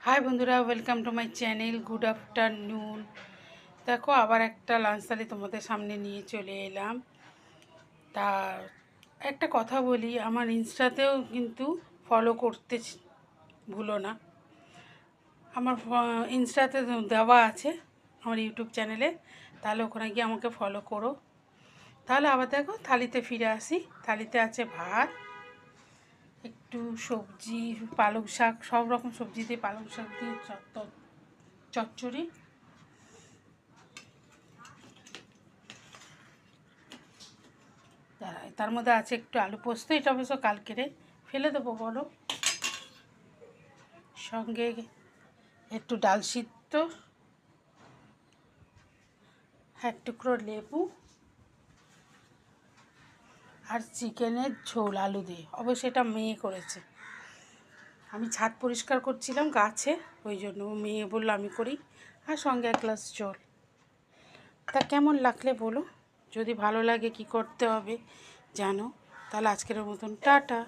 High বন্ধুরা, welcome to my channel. Good afternoon. দেখো, আবার একটা লাঞ্চ থালি তোমাদের সামনে নিয়ে চলে এলাম। তা একটা কথা বলি, আমার ইনস্টাতেও কিন্তু ফলো করতে ভুলো না। আমার ইনস্টাতে দেওয়া আছে আমার ইউটিউব চ্যানেলে, তাহলে ওখানে গিয়ে আমাকে ফলো করো। তাহলে আবার দেখো থালিতে ফিরে আসি। থালিতে আছে ভাত, একটু সবজি, পালং শাক, সব রকম সবজি দিয়ে পালং শাক দিয়ে চচ্চড়ি, তার মধ্যে আছে একটু আলু পোস্ত, এটা অবশ্য কালকেরে ফেলে দেবো বলো। সঙ্গে একটু ডাল সিদ্ধ, এক টুকরো লেবু, আর চিকেনের ঝোল আলু দিয়ে। অবশ্যই এটা মেয়ে করেছে। আমি ছাদ পরিষ্কার করছিলাম গাছে, ওই জন্য মেয়ে বললো আমি করি। আর সঙ্গে এক গ্লাস জল। তা কেমন লাগলে বলো, যদি ভালো লাগে কি করতে হবে জানো। তাহলে আজকের মতন টাটা।